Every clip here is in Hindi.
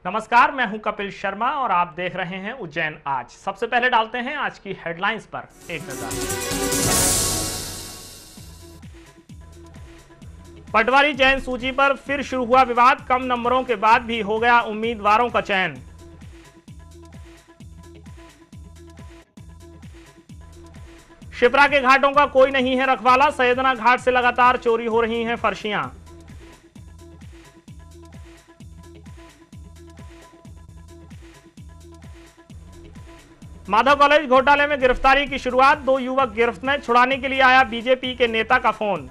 नमस्कार, मैं हूं कपिल शर्मा और आप देख रहे हैं उज्जैन आज। सबसे पहले डालते हैं आज की हेडलाइंस पर एक नजर। पटवारी चयन सूची पर फिर शुरू हुआ विवाद। कम नंबरों के बाद भी हो गया उम्मीदवारों का चयन। शिप्रा के घाटों का कोई नहीं है रखवाला। सैयदना घाट से लगातार चोरी हो रही हैं फर्शियां। माधव कॉलेज घोटाले में गिरफ्तारी की शुरुआत। 2 युवक गिरफ्त में। छुड़ाने के लिए आया बीजेपी के नेता का फोन।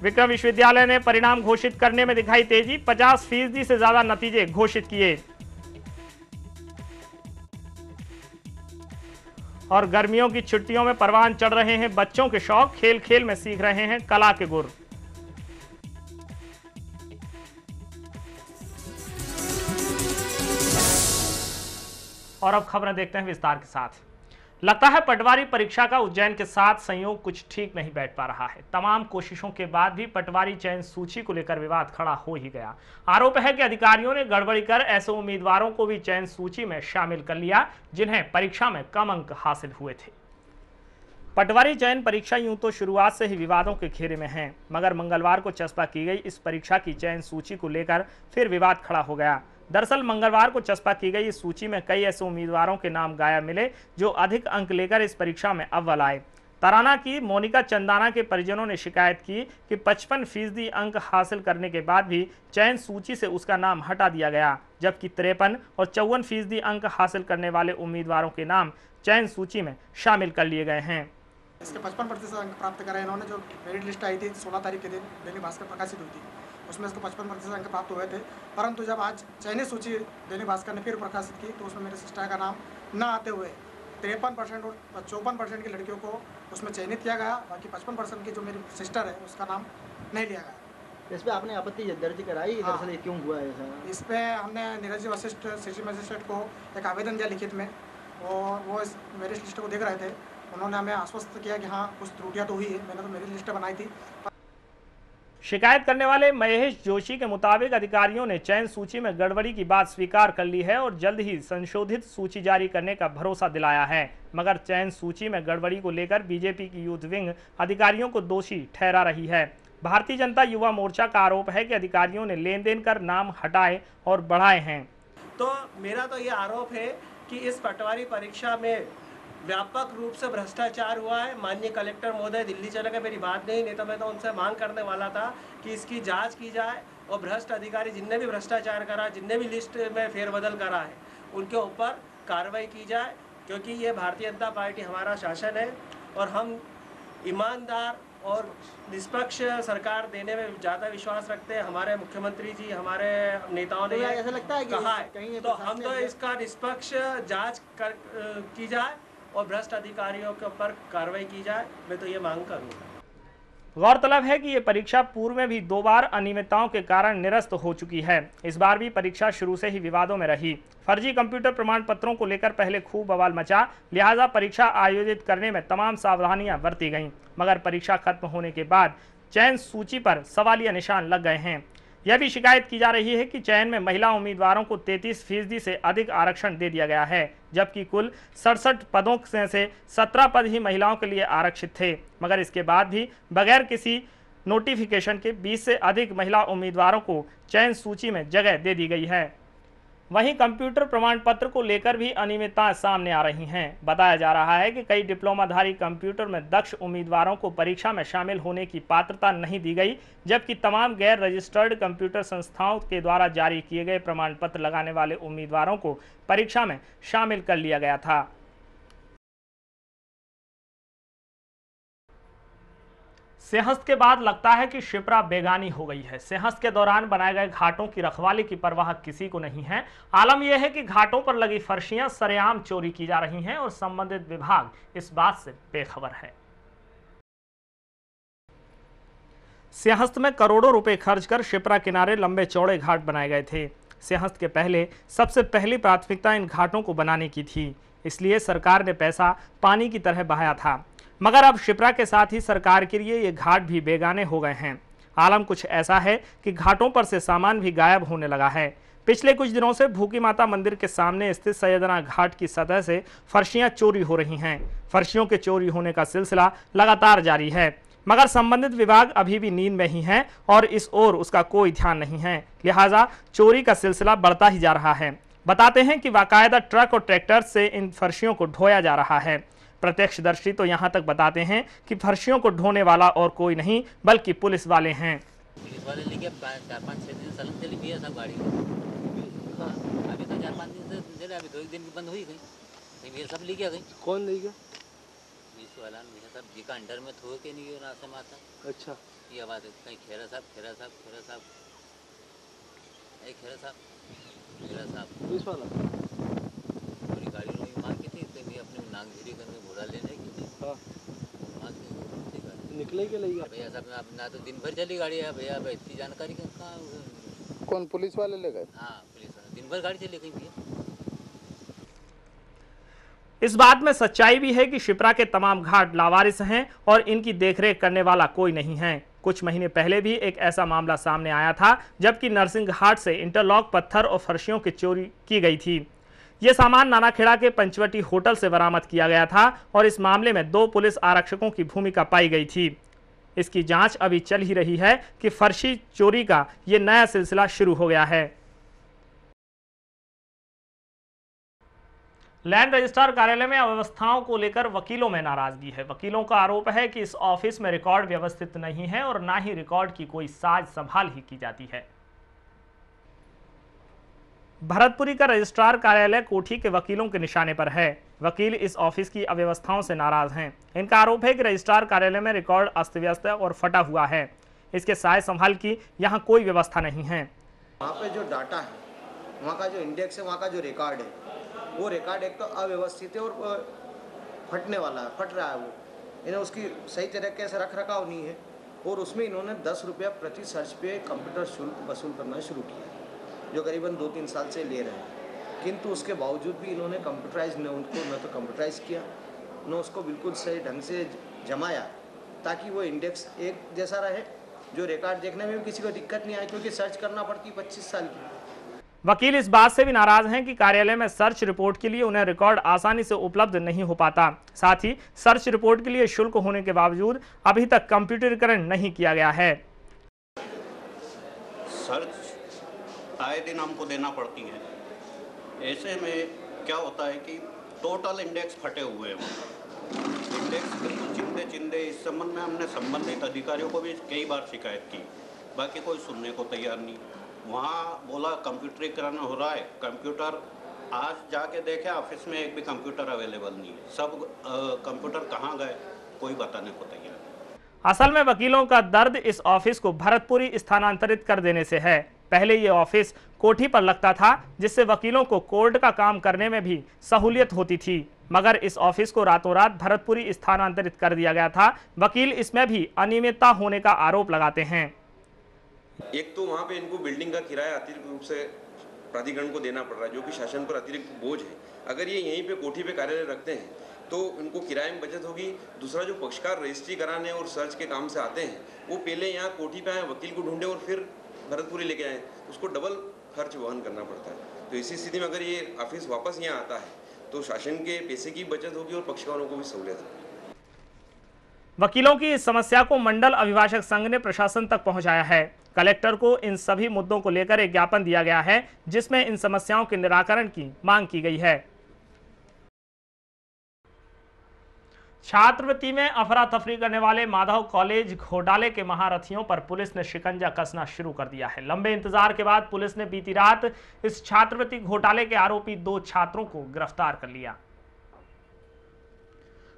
विक्रम विश्वविद्यालय ने परिणाम घोषित करने में दिखाई तेजी। 50% से ज्यादा नतीजे घोषित किए। और गर्मियों की छुट्टियों में परवान चढ़ रहे हैं बच्चों के शौक। खेल खेल में सीख रहे हैं कला के गुर। और अब खबरें देखते हैं विस्तार के साथ। लगता है पटवारी परीक्षा का उज्जैन के साथ संयोग कुछ ठीक नहीं बैठ पा रहा है। तमाम कोशिशों के बाद भी पटवारी चयन सूची को लेकर विवाद खड़ा हो ही गया। आरोप है कि अधिकारियों ने गड़बड़ी कर ऐसे उम्मीदवारों को भी चयन सूची में शामिल कर लिया जिन्हें परीक्षा में कम अंक हासिल हुए थे। पटवारी चयन परीक्षा यूं तो शुरुआत से ही विवादों के घेरे में है, मगर मंगलवार को चस्पा की गई इस परीक्षा की चयन सूची को लेकर फिर विवाद खड़ा हो गया। दरअसल मंगलवार को चस्पा की गई इस सूची में कई ऐसे उम्मीदवारों के नाम गायब मिले जो अधिक अंक लेकर इस परीक्षा में अव्वल आए। तराना की मोनिका चंदाना के परिजनों ने शिकायत की कि 55% अंक हासिल करने के बाद भी चयन सूची से उसका नाम हटा दिया गया, जबकि 53 और 54% अंक हासिल करने वाले उम्मीदवारों के नाम चयन सूची में शामिल कर लिए गए हैं। इसके 55% अंक प्राप्त करे इन्होंने। जो मेरिट लिस्ट आई थी 16 तारीख के दिन दैनिक भास्कर प्रकाशित हुई थी, उसमें इसको 55% अंक प्राप्त हुए थे। परंतु जब आज चयनित सूची दैनिक भास्कर ने फिर प्रकाशित की तो उसमें मेरे सिस्टर का नाम न आते हुए 53% और 54% की लड़कियों को उसमें चयनित किया गया। बाकी 55% की जो मेरी सिस्टर है उसका नाम नहीं लिया गया। इस पर आपने आपत्ति दर्ज कराई? दरअसल क्यों हुआ ऐसा? इस पर हमने नीरज वशिष्ठ सिटी मजिस्ट्रेट को एक आवेदन दिया लिखित में, और वो इस मेरिट लिस्ट को देख रहे थे। उन्होंने हमें आश्वस्त किया कि हाँ कुछ त्रुटियां तो हुई है। मैंने तो मेरिट लिस्ट बनाई थी। शिकायत करने वाले महेश जोशी के मुताबिक अधिकारियों ने चयन सूची में गड़बड़ी की बात स्वीकार कर ली है और जल्द ही संशोधित सूची जारी करने का भरोसा दिलाया है, मगर चयन सूची में गड़बड़ी को लेकर बीजेपी की यूथ विंग अधिकारियों को दोषी ठहरा रही है। भारतीय जनता युवा मोर्चा का आरोप है कि अधिकारियों ने लेन देन कर नाम हटाए और बढ़ाए हैं। तो मेरा तो ये आरोप है कि इस पटवारी परीक्षा में व्यापक रूप से भ्रष्टाचार हुआ है। माननीय कलेक्टर महोदय दिल्ली चले गए, मेरी बात नहीं तो मैं तो उनसे मांग करने वाला था कि इसकी जांच की जाए और भ्रष्ट अधिकारी जिनने भी भ्रष्टाचार करा, जिनने भी लिस्ट में फेरबदल करा है, उनके ऊपर कार्रवाई की जाए, क्योंकि ये भारतीय जनता पार्टी हमारा शासन है और हम ईमानदार और निष्पक्ष सरकार देने में ज़्यादा विश्वास रखते हैं। हमारे मुख्यमंत्री जी, हमारे नेताओं ने ऐसा लगता है कि कहा है, तो हम तो इसका निष्पक्ष जाँच की जाए और भ्रष्ट अधिकारियों के ऊपर कार्रवाई की जाए। मैं तो ये मांग करूंगा। गौरतलब है कि ये परीक्षा पूर्व में भी 2 बार अनियमितताओं के कारण निरस्त हो चुकी है। इस बार भी परीक्षा शुरू से ही विवादों में रही। फर्जी कंप्यूटर प्रमाण पत्रों को लेकर पहले खूब बवाल मचा, लिहाजा परीक्षा आयोजित करने में तमाम सावधानियां बरती गईं, मगर परीक्षा खत्म होने के बाद चयन सूची पर सवालिया निशान लग गए हैं। यह भी शिकायत की जा रही है कि चयन में महिला उम्मीदवारों को 33% से अधिक आरक्षण दे दिया गया है, जबकि कुल 67 पदों से 17 पद ही महिलाओं के लिए आरक्षित थे, मगर इसके बाद भी बगैर किसी नोटिफिकेशन के 20 से अधिक महिला उम्मीदवारों को चयन सूची में जगह दे दी गई है। वहीं कंप्यूटर प्रमाण पत्र को लेकर भी अनियमितताएं सामने आ रही हैं। बताया जा रहा है कि कई डिप्लोमाधारी कंप्यूटर में दक्ष उम्मीदवारों को परीक्षा में शामिल होने की पात्रता नहीं दी गई, जबकि तमाम गैर रजिस्टर्ड कंप्यूटर संस्थाओं के द्वारा जारी किए गए प्रमाण पत्र लगाने वाले उम्मीदवारों को परीक्षा में शामिल कर लिया गया था। सिंहस्थ के बाद लगता है कि शिप्रा बेगानी हो गई है। सिंहस्थ के दौरान बनाए गए घाटों की रखवाली की परवाह किसी को नहीं है। आलम यह है कि घाटों पर लगी फर्शियां सरेआम चोरी की जा रही हैं और संबंधित विभाग इस बात से बेखबर है। सिंहस्थ में करोड़ों रुपए खर्च कर शिप्रा किनारे लंबे चौड़े घाट बनाए गए थे। सिंहस्थ के पहले सबसे पहली प्राथमिकता इन घाटों को बनाने की थी, इसलिए सरकार ने पैसा पानी की तरह बहाया था। मगर अब शिप्रा के साथ ही सरकार के लिए ये घाट भी बेगाने हो गए हैं। आलम कुछ ऐसा है कि घाटों पर से सामान भी गायब होने लगा है। पिछले कुछ दिनों से भूखी माता मंदिर के सामने स्थित सैयदना घाट की सतह से फर्शियां चोरी हो रही हैं। फर्शियों के चोरी होने का सिलसिला लगातार जारी है, मगर संबंधित विभाग अभी भी नींद में ही है और इस ओर उसका कोई ध्यान नहीं है। लिहाजा चोरी का सिलसिला बढ़ता ही जा रहा है। बताते हैं कि बाकायदा ट्रक और ट्रैक्टर से इन फर्शियों को ढोया जा रहा है। प्रत्यक्षदर्शी तो यहाँ तक बताते हैं कि फर्शियों को ढोने वाला और कोई नहीं बल्कि पुलिस वाले हैं। पुलिस वाले लेके 4-5-6 दिन सलम चली गई है सब गाड़ी। अभी तो 4-5 दिन से चले, अभी 2 दिन की बंद हुई गई, ये सब लेके आ गई। कौन ले गया? पुलिस वाला नहीं सब जी का अंडर में थो के नहीं ना से माता। अच्छा, ये आवाज है कहीं खेरा साहब खेरा साहब खेरा साहब ए खेरा साहब पुलिस वाला पूरी गाड़ी रोई मार की थी, तो मैं अपने नाक झीरी करके घोड़ा लेने की थी। हाँ, मार के निकले के ले गया भैया साहब ना तो दिन भर चली गाड़ी है भैया, इतनी जानकारी कहाँ? कौन पुलिस वाले ले गए? हाँ पुलिस वाला दिन भर गाड़ी चली गई भैया। इस बात में सच्चाई भी है कि शिप्रा के तमाम घाट लावारिस हैं और इनकी देखरेख करने वाला कोई नहीं है। कुछ महीने पहले भी एक ऐसा मामला सामने आया था जबकि नरसिंह घाट से इंटरलॉक पत्थर और फर्शियों की चोरी की गई थी। ये सामान नानाखेड़ा के पंचवटी होटल से बरामद किया गया था और इस मामले में 2 पुलिस आरक्षकों की भूमिका पाई गई थी। इसकी जांच अभी चल ही रही है कि फर्शी चोरी का ये नया सिलसिला शुरू हो गया है। लैंड रजिस्ट्रार कार्यालय में अव्यवस्थाओं को लेकर वकीलों में नाराजगी है। वकीलों का आरोप है कि इस ऑफिस में रिकॉर्ड व्यवस्थित नहीं है और ना ही रिकॉर्ड की कोई साज संभाल ही की जाती है। भरतपुरी का रजिस्ट्रार कार्यालय कोठी के वकीलों के निशाने पर है। वकील इस ऑफिस की अव्यवस्थाओं से नाराज हैं। इनका आरोप है कि रजिस्ट्रार कार्यालय में रिकॉर्ड अस्त व्यस्त और फटा हुआ है। इसके साज संभाल की यहाँ कोई व्यवस्था नहीं है। वहाँ पे जो डाटा है, वहाँ का जो इंडेक्स है, वहाँ का जो रिकॉर्ड है, वो रिकॉर्ड एक तो अव्यवस्थित है और फटने वाला है, फट रहा है। वो इन्हें उसकी सही तरीके से रख रखाव नहीं है और उसमें इन्होंने 10 रुपया प्रति सर्च पे कंप्यूटर शुल्क वसूल करना शुरू किया है, जो करीबन 2-3 साल से ले रहे हैं। किंतु उसके बावजूद भी इन्होंने कंप्यूटराइज न तो कंप्यूटराइज किया, न उसको बिल्कुल सही ढंग से जमाया ताकि वो इंडेक्स एक जैसा रहे, जो रिकॉर्ड देखने में भी किसी को दिक्कत नहीं आए, क्योंकि सर्च करना पड़ती 25 साल की। वकील इस बात से भी नाराज हैं कि कार्यालय में सर्च रिपोर्ट के लिए उन्हें रिकॉर्ड आसानी से उपलब्ध नहीं हो पाता। साथ ही सर्च रिपोर्ट के लिए शुल्क होने के बावजूद अभी तक कंप्यूटरीकरण नहीं किया गया है। सर्च आए दिन हमको देना पड़ती है। ऐसे में क्या होता है कि टोटल इंडेक्स फटे हुए हैं। इंडेक्स बिल्कुल चिंदे इस संबंध में हमने संबंधित अधिकारियों को भी कई बार शिकायत की, बाकी कोई सुनने को तैयार नहीं। वहाँ बोला कंप्यूटरीकरण हो रहा है, कंप्यूटर आज जाके देखे ऑफिस में एक भी कंप्यूटर अवेलेबल नहीं है। सब कंप्यूटर कहाँ गए कोई बताने को तैयार नहीं। असल में वकीलों का दर्द इस ऑफिस को भरतपुरी स्थानांतरित कर देने से है। पहले ये ऑफिस कोठी पर लगता था, जिससे वकीलों को कोर्ट का काम करने में भी सहूलियत होती थी, मगर इस ऑफिस को रातों रात भरतपुरी स्थानांतरित कर दिया गया था। वकील इसमें भी अनियमितता होने का आरोप लगाते हैं। एक तो वहाँ पे इनको बिल्डिंग का किराया अतिरिक्त रूप से प्राधिकरण को देना पड़ रहा है, जो कि शासन पर अतिरिक्त बोझ है। अगर ये यहीं पे कोठी पे कार्यालय रखते हैं तो इनको किराए में बचत होगी। दूसरा, जो पक्षकार रजिस्ट्री कराने और सर्च के काम से आते हैं, वो पहले यहाँ कोठी पे आए, वकील को ढूंढे और फिर भरतपुरी लेके आए, उसको डबल खर्च वहन करना पड़ता है। तो इसी स्थिति में अगर ये ऑफिस वापस यहाँ आता है तो शासन के पैसे की बचत होगी और पक्षकारों को भी सहूलियत होगी। वकीलों की इस समस्या को मंडल अभिभाषक संघ ने प्रशासन तक पहुंचाया है। कलेक्टर को इन सभी मुद्दों को लेकर एक ज्ञापन दिया गया है, जिसमें इन समस्याओं के निराकरण की मांग की गई है। छात्रवृत्ति में अफरा तफरी करने वाले माधव कॉलेज घोटाले के महारथियों पर पुलिस ने शिकंजा कसना शुरू कर दिया है। लंबे इंतजार के बाद पुलिस ने बीती रात इस छात्रवृत्ति घोटाले के आरोपी 2 छात्रों को गिरफ्तार कर लिया।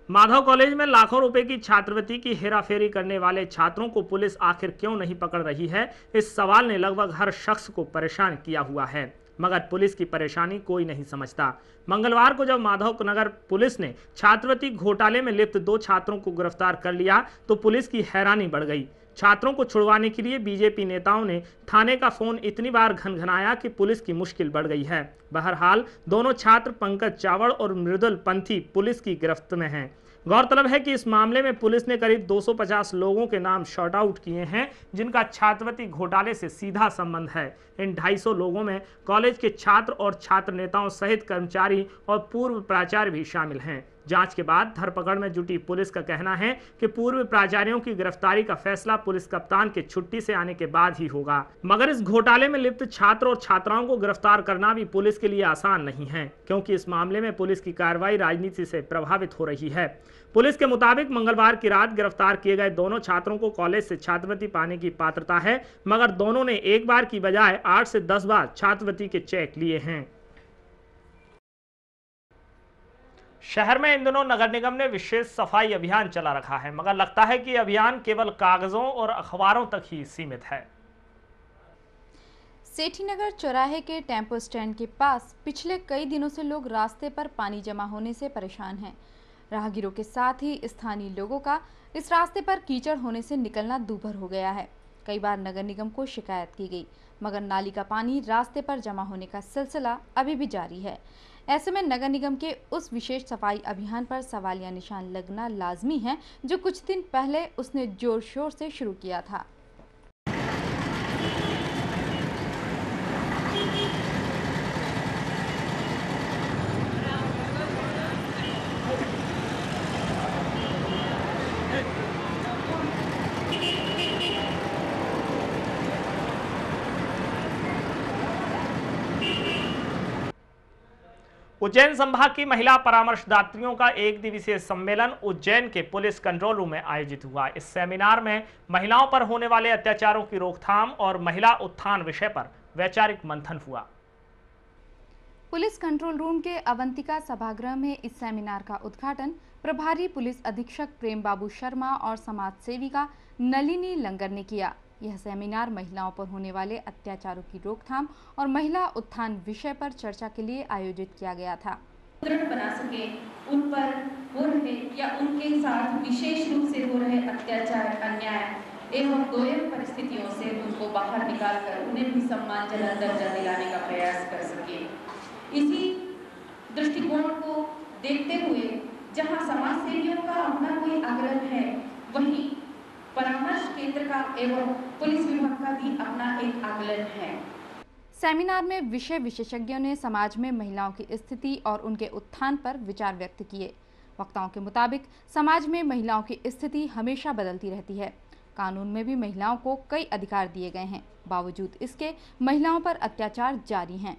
माधव कॉलेज में लाखों रुपए की छात्रवृत्ति की हेराफेरी करने वाले छात्रों को पुलिस आखिर क्यों नहीं पकड़ रही है, इस सवाल ने लगभग हर शख्स को परेशान किया हुआ है, मगर पुलिस की परेशानी कोई नहीं समझता। मंगलवार को जब माधव नगर पुलिस ने छात्रवृत्ति घोटाले में लिप्त 2 छात्रों को गिरफ्तार कर लिया तो पुलिस की हैरानी बढ़ गई। छात्रों को छुड़वाने के लिए बीजेपी नेताओं ने थाने का फोन इतनी बार घनघनाया कि पुलिस की मुश्किल बढ़ गई है। बहरहाल दोनों छात्र पंकज चावड़ और मृदुल पंथी पुलिस की गिरफ्त में हैं। गौरतलब है कि इस मामले में पुलिस ने करीब 250 लोगों के नाम शॉर्ट आउट किए हैं, जिनका छात्रवृत्ति घोटाले से सीधा संबंध है। इन 250 लोगों में कॉलेज के छात्र और छात्र नेताओं सहित कर्मचारी और पूर्व प्राचार्य भी शामिल हैं। जांच के बाद धरपकड़ में जुटी पुलिस का कहना है कि पूर्व प्राचार्यों की गिरफ्तारी का फैसला पुलिस कप्तान के छुट्टी से आने के बाद ही होगा। मगर इस घोटाले में लिप्त छात्र और छात्राओं को गिरफ्तार करना भी पुलिस के लिए आसान नहीं है, क्योंकि इस मामले में पुलिस की कार्रवाई राजनीति से प्रभावित हो रही है। पुलिस के मुताबिक मंगलवार की रात गिरफ्तार किए गए दोनों छात्रों को कॉलेज से छात्रवृत्ति पाने की पात्रता है, मगर दोनों ने एक बार की बजाय 8 से 10 बार छात्रवृत्ति के चेक लिए हैं। शहर में इन दिनों नगर निगम ने विशेष सफाई अभियान चला रखा है, मगर लगता है कि अभियान केवल कागजों और अखबारों तक ही सीमित है। सेठीनगर चौराहे के टेम्पो स्टैंड के पास पिछले कई दिनों से लोग रास्ते पर पानी जमा होने से परेशान हैं। राहगीरों के साथ ही स्थानीय लोगों का इस रास्ते पर कीचड़ होने से निकलना दूभर हो गया है। कई बार नगर निगम को शिकायत की गई, मगर नाली का पानी रास्ते पर जमा होने का सिलसिला अभी भी जारी है। ऐसे में नगर निगम के उस विशेष सफाई अभियान पर सवालिया निशान लगना लाजमी है, जो कुछ दिन पहले उसने जोर शोर से शुरू किया था। उज्जैन संभाग की महिला परामर्शदात्रियों का एक दिवसीय सम्मेलन उज्जैन के पुलिस कंट्रोल रूम में आयोजित हुआ। इस सेमिनार में महिलाओं पर होने वाले अत्याचारों की रोकथाम और महिला उत्थान विषय पर वैचारिक मंथन हुआ। पुलिस कंट्रोल रूम के अवंतिका सभागृह में इस सेमिनार का उद्घाटन प्रभारी पुलिस अधीक्षक प्रेम बाबू शर्मा और समाज सेविका नलिनी लंगर ने किया। यह सेमिनार महिलाओं पर होने वाले अत्याचारों की रोकथाम और महिला उत्थान विषय पर चर्चा के लिए आयोजित किया गया था। दृढ़ बना सके, उन पर हो रहे या उनके साथ विशेष रूप से हो रहे अत्याचार, अन्याय एवं दोयम परिस्थितियों से उनको बाहर निकालकर उन्हें भी सम्मानजनक दर्जा दिलाने का प्रयास कर सके। इसी दृष्टिकोण को देखते हुए जहां समाज सेवियों का अपना कोई आग्रह है, वहीं परामर्श केंद्र का एवं पुलिस विभाग का भी अपना एक आकलन है। सेमिनार में विषय विशेषज्ञों ने समाज में महिलाओं की स्थिति और उनके उत्थान पर विचार व्यक्त किए। वक्ताओं के मुताबिक समाज में महिलाओं की स्थिति हमेशा बदलती रहती है। कानून में भी महिलाओं को कई अधिकार दिए गए हैं, बावजूद इसके महिलाओं पर अत्याचार जारी हैं।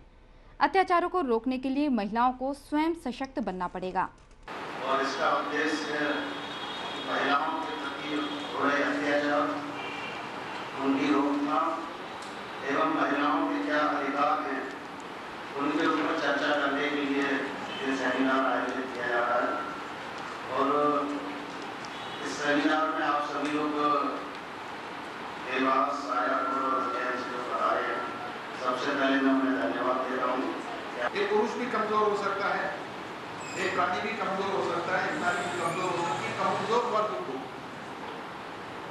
अत्याचारों को रोकने के लिए महिलाओं को स्वयं सशक्त बनना पड़ेगा। और इसका उद्देश्य महिलाओं के प्रति हो रहे अत्याचार, उनकी रोकथाम एवं महिलाओं के क्या अधिकार हैं, उनके ऊपर चर्चा करने के लिए ये सेमिनार आयोजित किया जा रहा है। और इस सेमिनार में आप सभी लोग देवास, आयापुर और उज्जैन से जो आए हैं, सबसे पहले मैं उन्हें धन्यवाद दे रहा हूँ। एक पुरुष भी कमजोर हो सकता है, एक प्राणी भी कमजोर हो सकता है, एक नारी भी कमजोर हो सकती है। कमजोर वर्ग को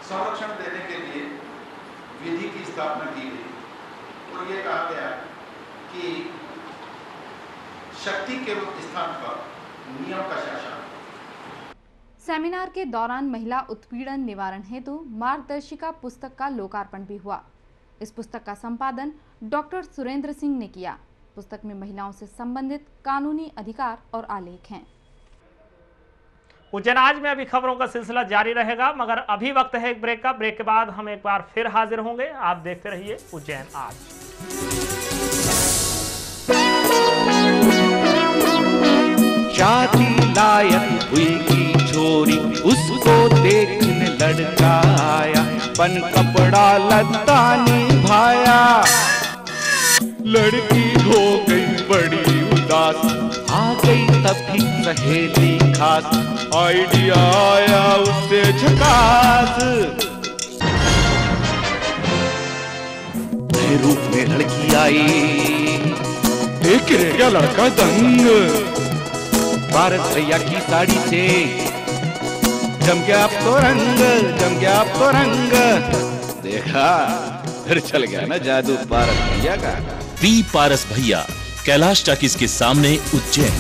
संरक्षण देने के लिए विधि की स्थापना की गई और ये कहा गया कि शक्ति के स्थान पर नियम का शासन। सेमिनार के दौरान महिला उत्पीड़न निवारण हेतु मार्गदर्शिका पुस्तक का लोकार्पण भी हुआ। इस पुस्तक का संपादन डॉक्टर सुरेंद्र सिंह ने किया। पुस्तक में महिलाओं से संबंधित कानूनी अधिकार और आलेख हैं। उज्जैन आज में अभी खबरों का सिलसिला जारी रहेगा, मगर अभी वक्त है एक ब्रेक का। ब्रेक के बाद हम एक बार फिर हाजिर होंगे। आप देखते रहिए उज्जैन आज। शादी लायक हुई की छोरी, उसको देखने लड़का आया, बन कपड़ा लत्ता निभाया। लड़की हो गई बड़ी उदास, आ गई तभी सहेली खास, आइडिया आया उससे झकास। नए रूप में लड़की आई, देख रह गया लड़का दंग। पारस भैया की साड़ी से जम गया अब तो रंग, जम गया अब तो रंग। देखा फिर चल गया ना जादू पारस भैया का। बी पारस भैया, कैलाश टाकीज के सामने, उज्जैन।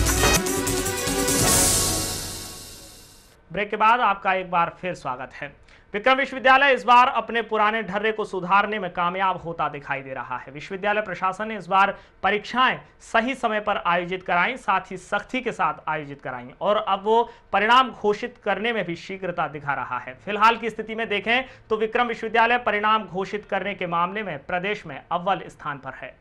ब्रेक के बाद आपका एक बार फिर स्वागत है। विक्रम विश्वविद्यालय इस बार अपने पुराने ढर्रे को सुधारने में कामयाब होता दिखाई दे रहा है। विश्वविद्यालय प्रशासन ने इस बार परीक्षाएं सही समय पर आयोजित कराई, साथ ही सख्ती के साथ आयोजित कराई और अब वो परिणाम घोषित करने में भी शीघ्रता दिखा रहा है। फिलहाल की स्थिति में देखें तो विक्रम विश्वविद्यालय परिणाम घोषित करने के मामले में प्रदेश में अव्वल स्थान पर है।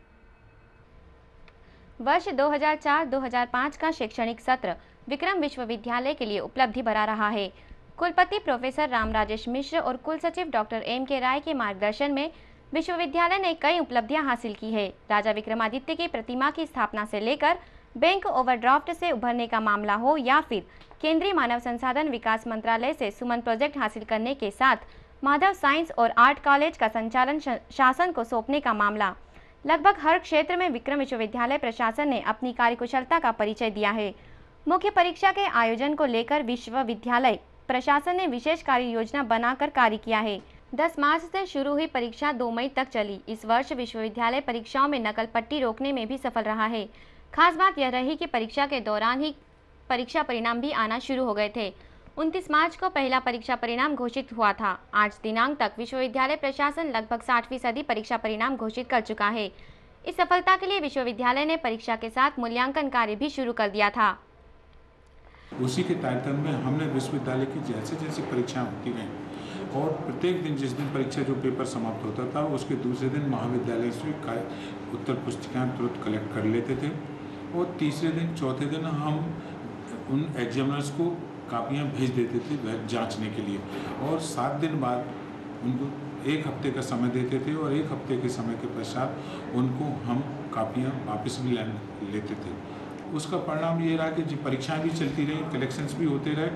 वर्ष 2004-2005 का शैक्षणिक सत्र विक्रम विश्वविद्यालय के लिए उपलब्धि भरा रहा है। कुलपति प्रोफेसर राम राजेश मिश्र और कुल सचिव डॉक्टर M.K. राय के मार्गदर्शन में विश्वविद्यालय ने कई उपलब्धियां हासिल की है। राजा विक्रमादित्य की प्रतिमा की स्थापना से लेकर बैंक ओवरड्राफ्ट से उभरने का मामला हो या फिर केंद्रीय मानव संसाधन विकास मंत्रालय से सुमन प्रोजेक्ट हासिल करने के साथ माधव साइंस और आर्ट कॉलेज का संचालन शासन को सौंपने का मामला, लगभग हर क्षेत्र में विक्रम विश्वविद्यालय प्रशासन ने अपनी कार्यकुशलता का परिचय दिया है। मुख्य परीक्षा के आयोजन को लेकर विश्वविद्यालय प्रशासन ने विशेष कार्य योजना बनाकर कार्य किया है। 10 मार्च से शुरू हुई परीक्षा 2 मई तक चली। इस वर्ष विश्वविद्यालय परीक्षाओं में नकल पट्टी रोकने में भी सफल रहा है। खास बात यह रही कि परीक्षा के दौरान ही परीक्षा परिणाम भी आना शुरू हो गए थे। 29 मार्च को पहला परीक्षा परिणाम घोषित हुआ था। आज दिनांक तक विश्वविद्यालय प्रशासन लगभग 60% परीक्षा परिणाम घोषित कर चुका है। इस सफलता के लिए विश्वविद्यालय ने परीक्षा के साथ मूल्यांकन कार्य भी शुरू कर दिया था। उसी के तारतम्य में हमने विश्वविद्यालय की जैसे जैसे परीक्षाएं होती गईं और प्रत्येक दिन जिस दिन परीक्षा जो पेपर समाप्त होता था उसके दूसरे दिन महाविद्यालय से उत्तर पुस्तिकाएं तुरंत कलेक्ट कर लेते थे और तीसरे दिन चौथे दिन हम उन एग्जामिनर्स को कापियां भेज देते थे जांचने के लिए और 7 दिन बाद उनको 1 हफ्ते का समय देते थे और 1 हफ्ते के समय के पश्चात उनको हम कापियां वापस भी लेते थे। उसका परिणाम ये रहा कि जी परीक्षाएं भी चलती रही, कलेक्शंस भी होते रहे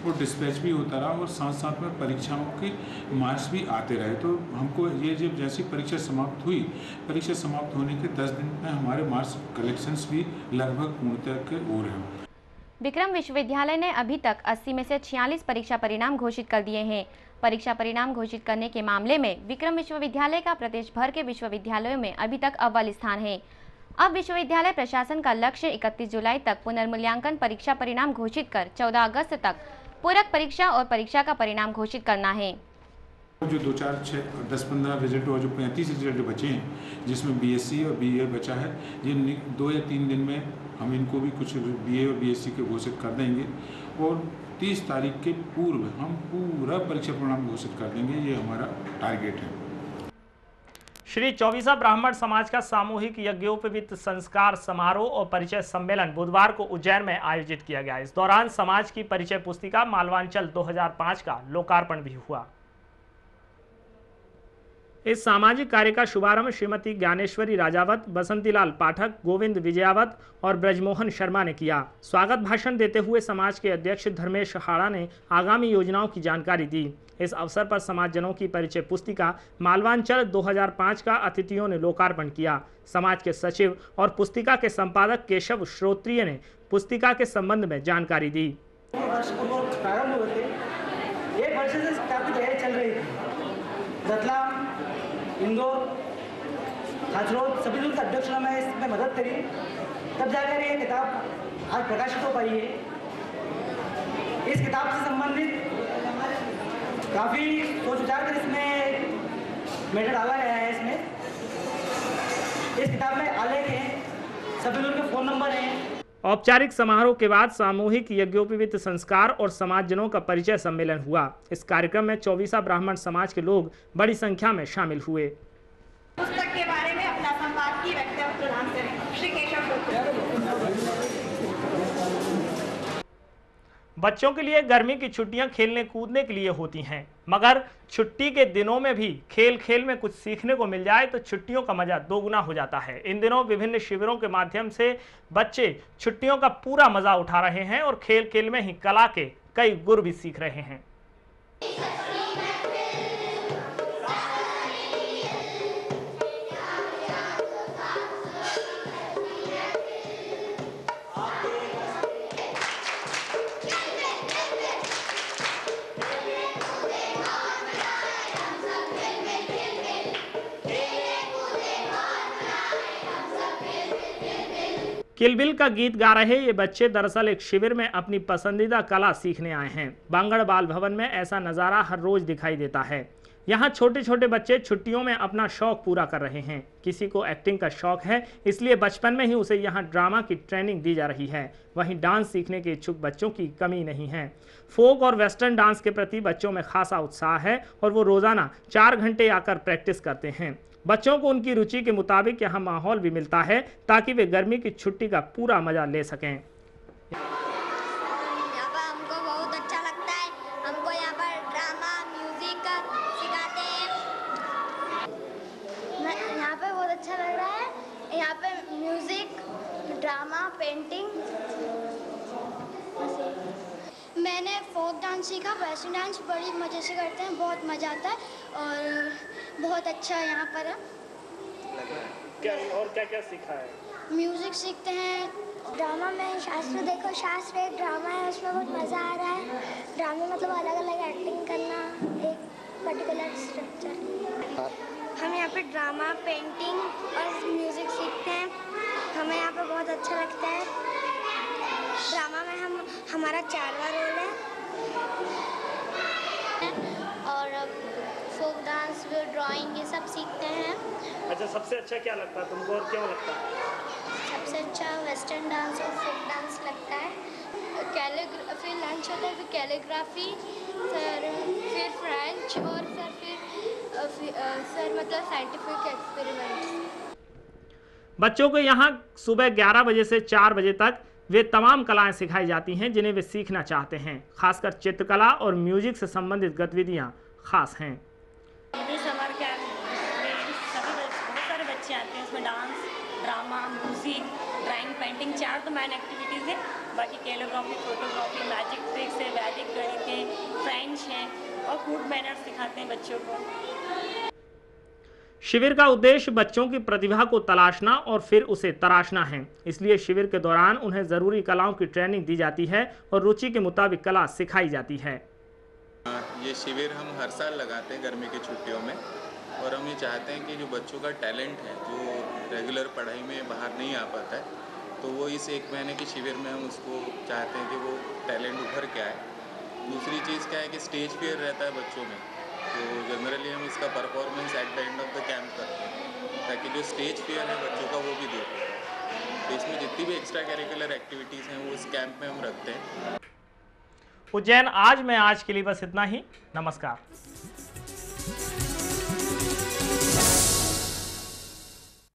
और डिस्पैच भी होता रहा और साथ साथ में परीक्षाओं के मार्क्स भी आते रहे। तो हमको ये जब जैसी परीक्षा समाप्त हुई, परीक्षा समाप्त होने के 10 दिन में हमारे मार्क्स कलेक्शंस भी लगभग पूर्णतः के ओर हैं। विक्रम विश्वविद्यालय ने अभी तक 80 में से 46 परीक्षा परिणाम घोषित कर दिए हैं। परीक्षा परिणाम घोषित करने के मामले में विक्रम विश्वविद्यालय का प्रदेश भर के विश्वविद्यालयों में अभी तक अव्वल स्थान है। अब विश्वविद्यालय प्रशासन का लक्ष्य 31 जुलाई तक पुनर्मूल्यांकन परीक्षा परिणाम घोषित कर 14 अगस्त तक पूरक परीक्षा और परीक्षा का परिणाम घोषित करना है। जो 2, 4, 6, 10, 15 रिजल्ट और जो 35 रिजल्ट बचे हैं जिसमें BSc और BA बचा है, ये 2 या 3 दिन में हम इनको भी कुछ BA और BSc के घोषित कर देंगे और 30 तारीख के पूर्व हम पूरा परीक्षा परिणाम घोषित कर देंगे। ये हमारा टारगेट है। श्री चौबीसा ब्राह्मण समाज का सामूहिक यज्ञोपवीत संस्कार समारोह और परिचय सम्मेलन बुधवार को उज्जैन में आयोजित किया गया। इस दौरान समाज की परिचय पुस्तिका मालवांचल 2005 का लोकार्पण भी हुआ। इस सामाजिक कार्य का शुभारंभ श्रीमती ज्ञानेश्वरी राजावत, बसंतीलाल पाठक, गोविंद विजयावत और ब्रजमोहन शर्मा ने किया। स्वागत भाषण देते हुए समाज के अध्यक्ष धर्मेश हाड़ा ने आगामी योजनाओं की जानकारी दी। इस अवसर पर समाजजनों की परिचय पुस्तिका मालवांचल 2005 का अतिथियों ने लोकार्पण किया। समाज के सचिव और पुस्तिका के संपादक केशव श्रोत्रिय ने पुस्तिका के संबंध में जानकारी दी। प्रारंभ हुए थे, 1 वर्ष से काफी तैयारी चल रही थी। रतलाम, इंदौर, खासरोड सभी लोग अध्यक्षों में इसमें मदद करी, तब जाकर ये किताब आज प्रकाशित हो पाई है। इस किताब से संबंधित काफ़ी सोच विचार कर इसमें मैटर डाला गया है। इसमें इस किताब में आलेख हैं, सभी लोगों के फ़ोन नंबर हैं। औपचारिक समारोह के बाद सामूहिक यज्ञोपवीत संस्कार और समाजजनों का परिचय सम्मेलन हुआ। इस कार्यक्रम में चौबीसा ब्राह्मण समाज के लोग बड़ी संख्या में शामिल हुए। पुस्तक के बारे में अपना संपादकीय वक्तव्य प्रदान करें। श्री केशव। बच्चों के लिए गर्मी की छुट्टियां खेलने कूदने के लिए होती हैं, मगर छुट्टी के दिनों में भी खेल खेल में कुछ सीखने को मिल जाए तो छुट्टियों का मजा दोगुना हो जाता है। इन दिनों विभिन्न शिविरों के माध्यम से बच्चे छुट्टियों का पूरा मजा उठा रहे हैं और खेल खेल में ही कला के कई गुर भी सीख रहे हैं। किल बिल का गीत गा रहे ये बच्चे दरअसल एक शिविर में अपनी पसंदीदा कला सीखने आए हैं। बांगड़ बाल भवन में ऐसा नज़ारा हर रोज दिखाई देता है। यहाँ छोटे छोटे बच्चे छुट्टियों में अपना शौक पूरा कर रहे हैं। किसी को एक्टिंग का शौक है, इसलिए बचपन में ही उसे यहाँ ड्रामा की ट्रेनिंग दी जा रही है। वहीं डांस सीखने के इच्छुक बच्चों की कमी नहीं है। फोक और वेस्टर्न डांस के प्रति बच्चों में खासा उत्साह है और वो रोजाना 4 घंटे आकर प्रैक्टिस करते हैं। बच्चों को उनकी रुचि के मुताबिक यहाँ माहौल भी मिलता है ताकि वे गर्मी की छुट्टी का पूरा मजा ले सकें। यहाँ पर हमको बहुत अच्छा लगता है। हमको यहाँ पर ड्रामा म्यूजिक सिखाते हैं। यहाँ पे बहुत अच्छा लग रहा है। यहाँ पे म्यूजिक, ड्रामा, पेंटिंग। मैंने फोक डांस सीखा। वेस्टर्न डांस बड़ी मज़े से करते हैं, बहुत मज़ा आता है और बहुत अच्छा यहाँ पर है। क्या क्या सीखा है? म्यूजिक सीखते हैं। ड्रामा में शास्त्र देखो, शास्त्र एक ड्रामा है, उसमें बहुत मज़ा आ रहा है। ड्रामा मतलब अलग अलग एक्टिंग करना, एक पर्टिकुलर स्ट्रक्चर। हम यहाँ पे ड्रामा, पेंटिंग और म्यूजिक सीखते हैं। हमें यहाँ पे बहुत अच्छा लगता है। ड्रामा में हमारा 4वां रोल है और फोक डांस, ड्राइंग, ये सब सीखते हैं। अच्छा, सबसे अच्छा क्या लगता है तुमको और क्यों लगता है? सबसे अच्छा वेस्टर्न डांस और फोक डांस लगता है। फिर लंच होता है, फिर कैलीग्राफी, फिर फ्रेंच और फिर मतलब साइंटिफिक एक्सपेरिमेंट्स। बच्चों को यहाँ सुबह 11 बजे से 4 बजे तक वे तमाम कलाएं सिखाई जाती हैं जिन्हें वे सीखना चाहते हैं। खासकर चित्रकला और म्यूजिक से संबंधित गतिविधियां खास हैं। समर कैंप में बहुत सारे बच्चे आते हैं। इसमें dance, drama, music, drawing, painting 4 तो मेन एक्टिविटीज़ है। बाकी कैलीग्राफी, फोटोग्राफी, मैजिक ट्रिक्स है, वैदिक गणित है, फ्रेंच है और गुड मैनर्स सिखाते हैं बच्चों को। शिविर का उद्देश्य बच्चों की प्रतिभा को तलाशना और फिर उसे तराशना है। इसलिए शिविर के दौरान उन्हें ज़रूरी कलाओं की ट्रेनिंग दी जाती है और रुचि के मुताबिक कला सिखाई जाती है। ये शिविर हम हर साल लगाते हैं गर्मी की छुट्टियों में और हम ये चाहते हैं कि जो बच्चों का टैलेंट है, जो रेगुलर पढ़ाई में बाहर नहीं आ पाता है, तो वो इस 1 महीने के शिविर में हम उसको चाहते हैं कि वो टैलेंट उभर के आए। दूसरी चीज़ क्या है कि स्टेज फियर रहता है बच्चों में, तो जनरली हम इसका performance at the end of the camp करते हैं ताकि जो स्टेज फियर है बच्चों का वो भी दूर हो। तो इसमें जितनी भी एक्स्ट्रा करिकुलर एक्टिविटीज़ हैं वो इस कैंप में हम रखते हैं। उज्जैन आज के लिए बस इतना ही। नमस्कार।